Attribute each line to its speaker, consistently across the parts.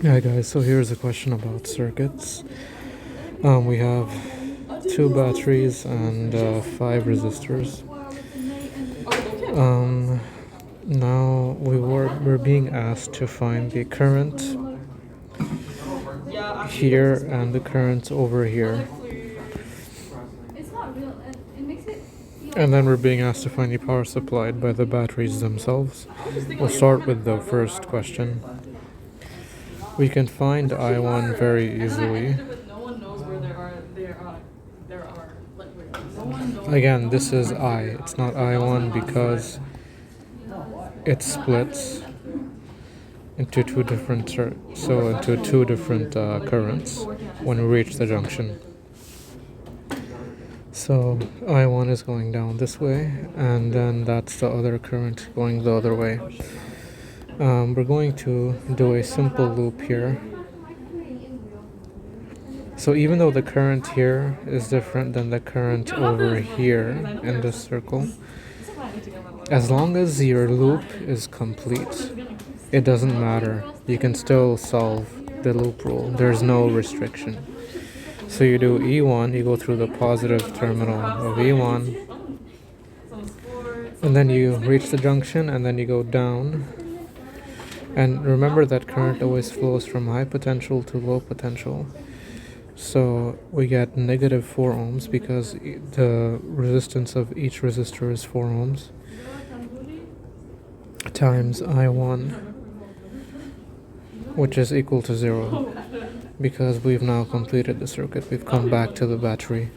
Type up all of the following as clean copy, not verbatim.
Speaker 1: Hi guys, so here's a question about circuits. We have two batteries and five resistors. Um, Now we're being asked to find the current here and the current over here. And then we're being asked to find the power supplied by the batteries themselves. We'll start with the first question. We can find I1 very easily. Again, this is I. It's not I1 because it splits into two different currents when we reach the junction. So I1 is going down this way, and then that's the other current going the other way. We're going to do a simple loop here. So even though the current here is different than the current over here in this circle, as long as your loop is complete, it doesn't matter. You can still solve the loop rule. There's no restriction. So you do E1, you go through the positive terminal of E1, and then you reach the junction, and then you go down. And remember that current always flows from high potential to low potential. So we get negative 4 ohms because the resistance of each resistor is 4 ohms times I1, which is equal to 0 because we've now completed the circuit. We've come back to the battery.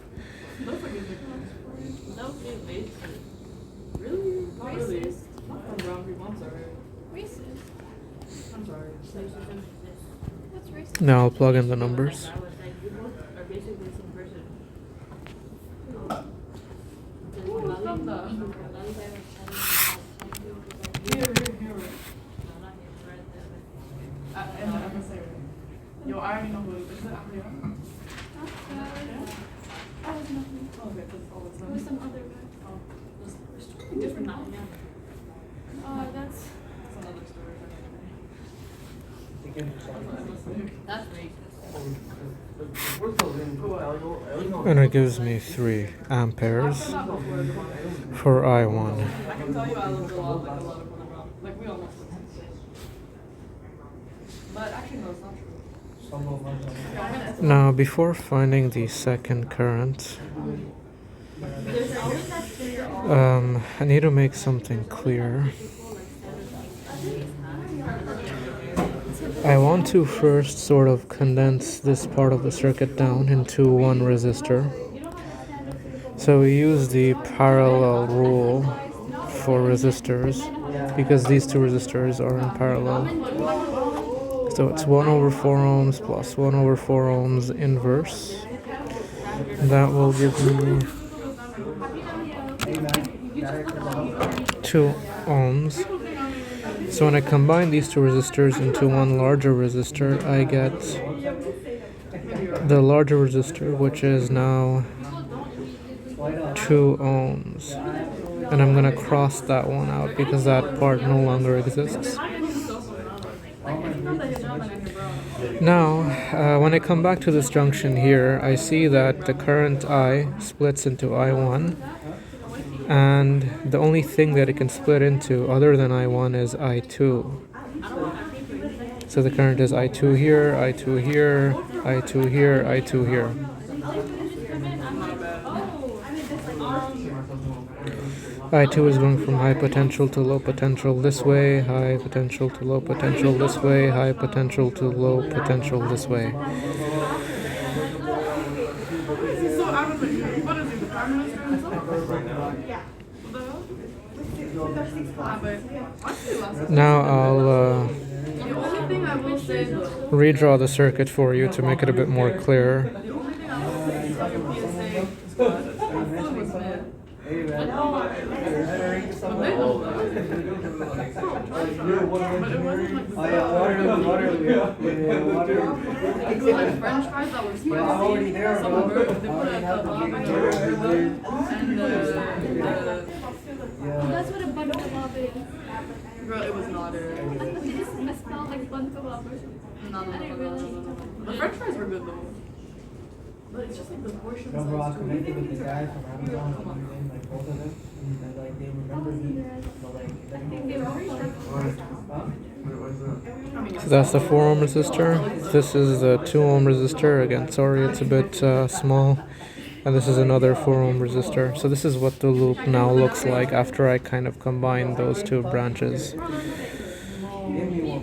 Speaker 1: Now I'll plug in the numbers.
Speaker 2: Yo, I already know who it is. Is it Aria?
Speaker 3: It was some other guy.
Speaker 2: Oh, different now, yeah.
Speaker 3: That's
Speaker 2: another story.
Speaker 3: that's
Speaker 1: And it gives me 3 amperes for I1.
Speaker 2: I can tell you I look a lot like of them. Like we almost look the same. But actually no, it's not true.
Speaker 1: Now, before finding the second current, I need to make something clear. I want to first sort of condense this part of the circuit down into one resistor. So we use the parallel rule for resistors because these two resistors are in parallel. So it's 1 over 4 ohms plus 1 over 4 ohms inverse. That will give me 2 ohms. So when I combine these two resistors into one larger resistor, I get the larger resistor, which is now 2 ohms. And I'm going to cross that one out because that part no longer exists. Now, when I come back to this junction here, I see that the current I splits into I1, and the only thing that it can split into other than I1 is I2. So the current is I2 here, I2 here, I2 here, I2 here. I2 is going from high potential to low potential this way, high potential to low potential this way, high potential to low potential this way. Now I'll redraw the circuit for you to make it a bit more clear.
Speaker 2: French fries that were spicy. Some of them, they put a
Speaker 3: what a butter lava is.
Speaker 2: Bro, it was not it.
Speaker 3: Did you misspell like one kebab or something?
Speaker 2: No. The french fries were good though. But it's just like the portion
Speaker 4: No, bro, I
Speaker 2: size too.
Speaker 4: connected with the guy from Amazon using like both of them, and like they remember me, but like
Speaker 3: I think they were already
Speaker 1: So that's the 4 ohm resistor. This is the 2 ohm resistor. Again, sorry, it's a bit small. And this is another 4 ohm resistor. So this is what the loop now looks like after I kind of combine those two branches.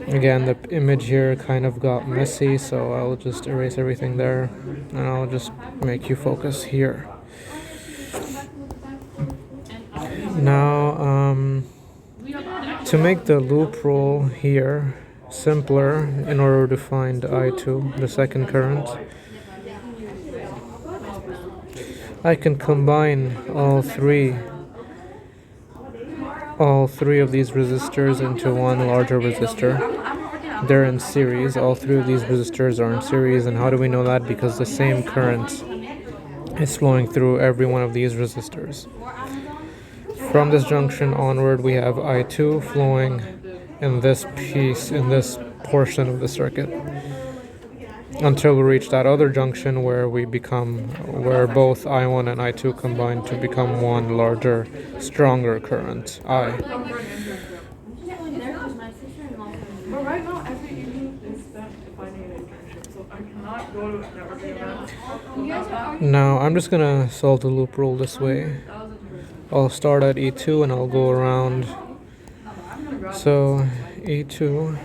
Speaker 1: Again, the image here kind of got messy, so I'll just erase everything there and I'll just make you focus here. Now, to make the loop rule here simpler, in order to find I2, the second current, I can combine all three of these resistors into one larger resistor. They're in series. All three of these resistors are in series. And how do we know that? Because the same current is flowing through every one of these resistors. From this junction onward, we have I2 flowing in this piece, in this portion of the circuit, until we reach that other junction where both I1 and I2 combine to become one larger, stronger current, I.
Speaker 2: But right now, every evening is spent finding an internship, so I cannot go to networking events.
Speaker 1: Now, I'm just gonna solve the loop rule this way. I'll start at E2 and I'll go around. So, E2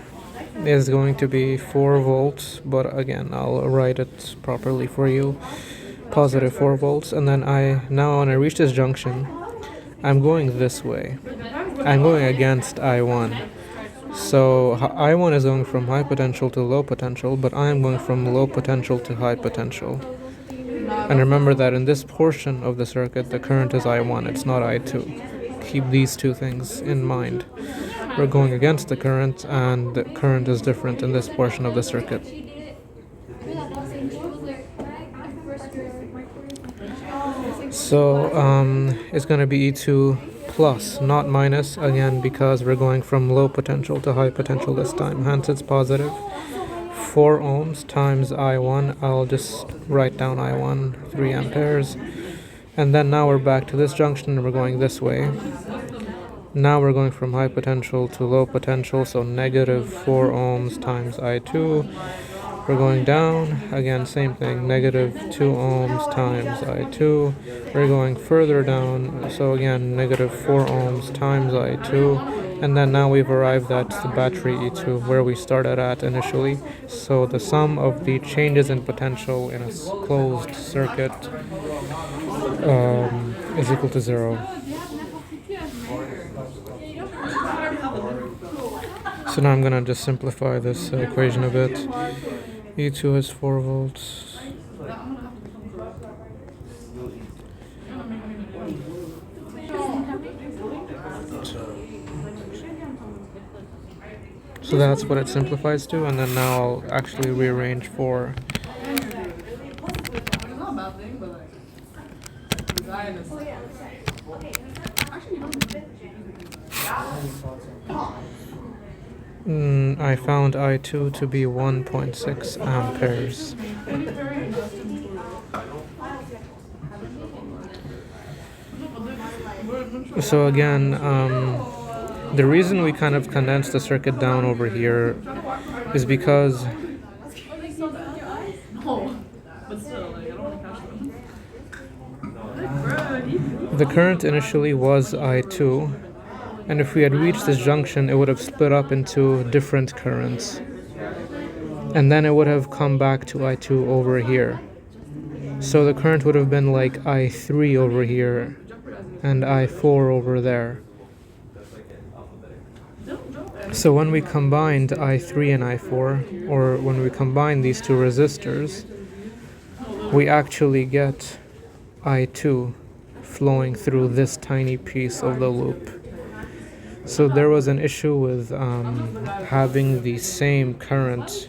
Speaker 1: is going to be 4 volts, but again, I'll write it properly for you. Positive 4 volts, and then now when I reach this junction, I'm going this way. I'm going against I1. So I1 is going from high potential to low potential, but I am going from low potential to high potential. And remember that in this portion of the circuit, the current is I1, it's not I2. Keep these two things in mind. We're going against the current, and the current is different in this portion of the circuit. So it's going to be E2 plus, not minus, again, because we're going from low potential to high potential this time. Hence it's positive. 4 ohms times I1. I'll just write down I1, 3 amperes. And then now we're back to this junction and we're going this way. Now we're going from high potential to low potential, so negative 4 ohms times I2. We're going down, again, same thing, negative 2 ohms times I2. We're going further down, so again, negative 4 ohms times I2. And then now we've arrived at the battery E2, where we started at initially. So the sum of the changes in potential in a closed circuit is equal to 0. So now I'm going to just simplify this equation a bit. E2 is 4 volts. So that's what it simplifies to, and then now I'll actually rearrange for.
Speaker 2: It's not a bad thing, but like, the guy in this. Actually,
Speaker 1: I found I2 to be 1.6 amperes. So again, the reason we kind of condensed the circuit down over here is because
Speaker 2: No, but still, like, I don't want to catch them.
Speaker 1: the current initially was I2, and if we had reached this junction, it would have split up into different currents, and then it would have come back to I2 over here. So the current would have been like I3 over here and I4 over there. So when we combined I3 and I4, or when we combine these two resistors, we actually get I2 flowing through this tiny piece of the loop. So there was an issue with having the same current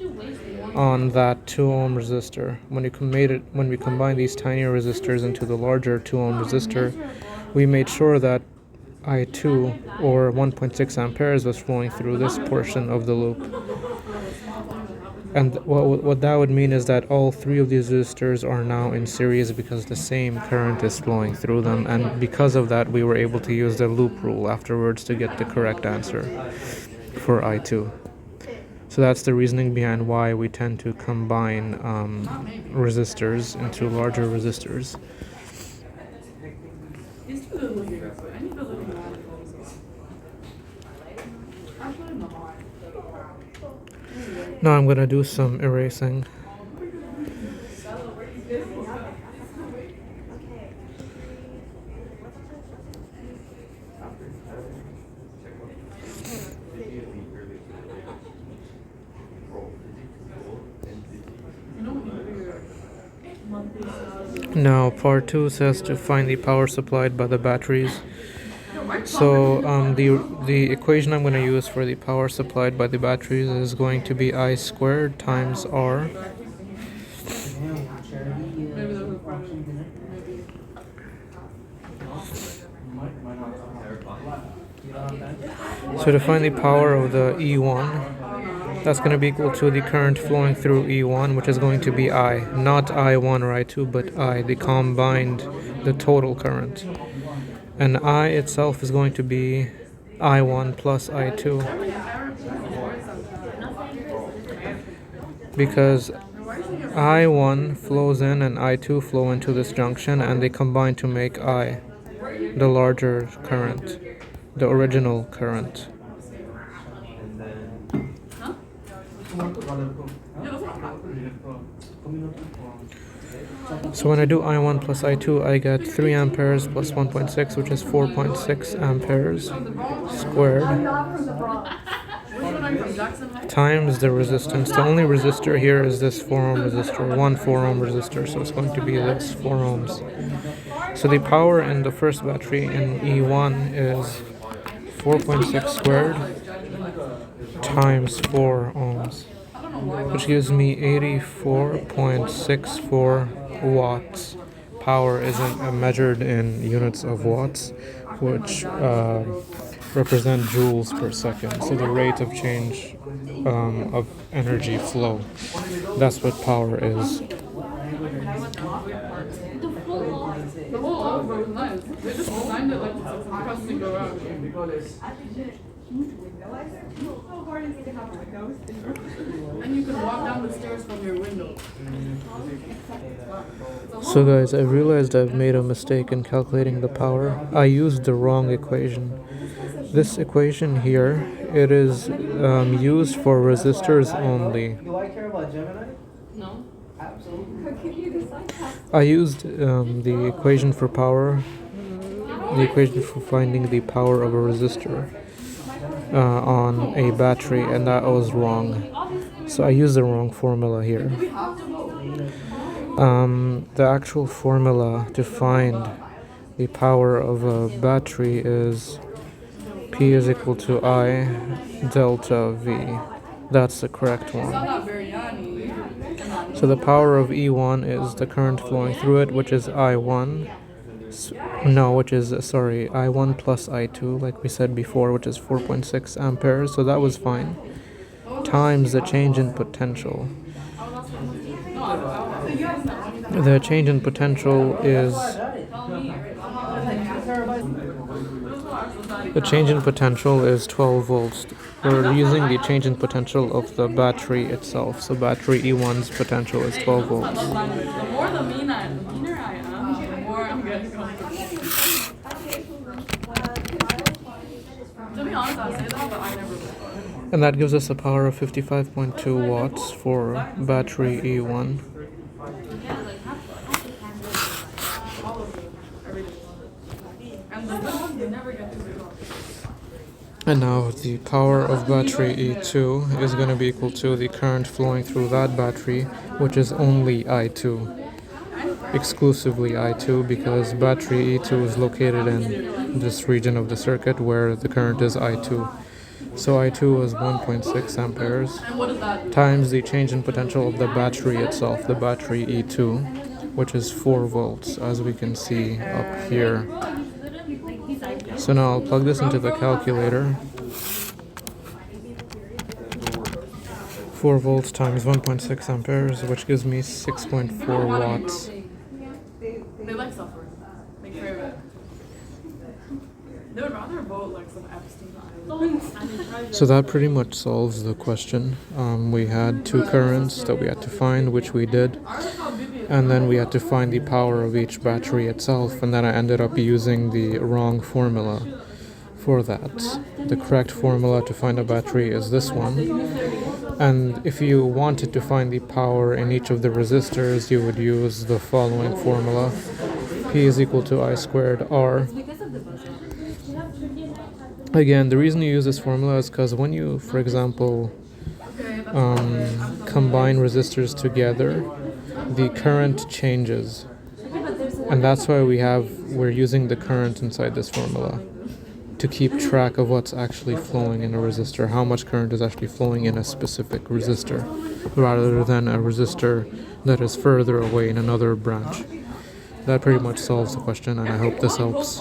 Speaker 1: on that 2 ohm resistor. When we combined these tiny resistors into the larger 2 ohm resistor, we made sure that I2 or 1.6 amperes was flowing through this portion of the loop. And what that would mean is that all three of these resistors are now in series because the same current is flowing through them, and because of that we were able to use the loop rule afterwards to get the correct answer for I2. So that's the reasoning behind why we tend to combine resistors into larger resistors.
Speaker 2: He's too good looking. I need to look at him. Actually, no.
Speaker 1: Now I'm gonna do some erasing. Now part 2 says to find the power supplied by the batteries. So the equation I'm going to use for the power supplied by the batteries is going to be I squared times R. So to find the power of the E1, that's going to be equal to the current flowing through E1, which is going to be I, not I1 or I2, but I, the combined, the total current. And I itself is going to be I1 plus I2. Because I1 flows in and I2 flow into this junction, and they combine to make I, the larger current, the original current. So when I do I1 plus I2, I get 3 amperes plus 1.6, which is 4.6 amperes squared, times the resistance. The only resistor here is this 4 ohm resistor, 1 4 ohm resistor, so it's going to be this 4 ohms. So the power in the first battery in E1 is 4.6 squared times 4 ohms, which gives me 84.64 watts. Power isn't measured in units of watts, which represent joules per second. So the rate of change of energy flow. That's what power is.
Speaker 2: The whole algebra was nice. They just designed it like it's supposed to go out. And you can walk down the stairs from your window.
Speaker 1: So guys, I've realized I've made a mistake in calculating the power. I used the wrong equation. This equation here, it is used for resistors only.
Speaker 4: Do I care about Gemini?
Speaker 2: No.
Speaker 4: Absolutely.
Speaker 1: I used the equation for power, the equation for finding the power of a resistor on a battery, and that was wrong. So I used the wrong formula here. The actual formula to find the power of a battery is P is equal to I delta V. That's the correct one. So the power of E1 is the current flowing through it, which is I1. I1 plus I2, like we said before, which is 4.6 amperes. So that was fine. Times the change in potential. The change in potential is The change in potential is 12 volts. We're using the change in potential of the battery itself. So battery E1's potential is 12 volts.
Speaker 2: The more the meaner I am, the more I'm getting comfortable. To be honest, I say that, but I never would.
Speaker 1: And that gives us a power of 55.2 watts for battery E1. And now the power of battery E2 is going to be equal to the current flowing through that battery, which is only I2. Exclusively I2, because battery E2 is located in this region of the circuit where the current is I2. So I2 is 1.6 amperes times the change in potential of the battery itself, the battery E2, which is 4 volts, as we can see up here. So now I'll plug this into the calculator. 4 volts times 1.6 amperes, which gives me 6.4 watts.
Speaker 2: They like suffering. They crave it. They would rather vote like some Epstein Island.
Speaker 1: So that pretty much solves the question. We had two currents that we had to find, which we did. And then we had to find the power of each battery itself, and then I ended up using the wrong formula for that. The correct formula to find a battery is this one. And if you wanted to find the power in each of the resistors, you would use the following formula. P is equal to I squared R. Again, the reason you use this formula is because when you, for example, combine resistors together, the current changes. And that's why we're using the current inside this formula to keep track of what's actually flowing in a resistor, how much current is actually flowing in a specific resistor, rather than a resistor that is further away in another branch. That pretty much solves the question, and I hope this helps.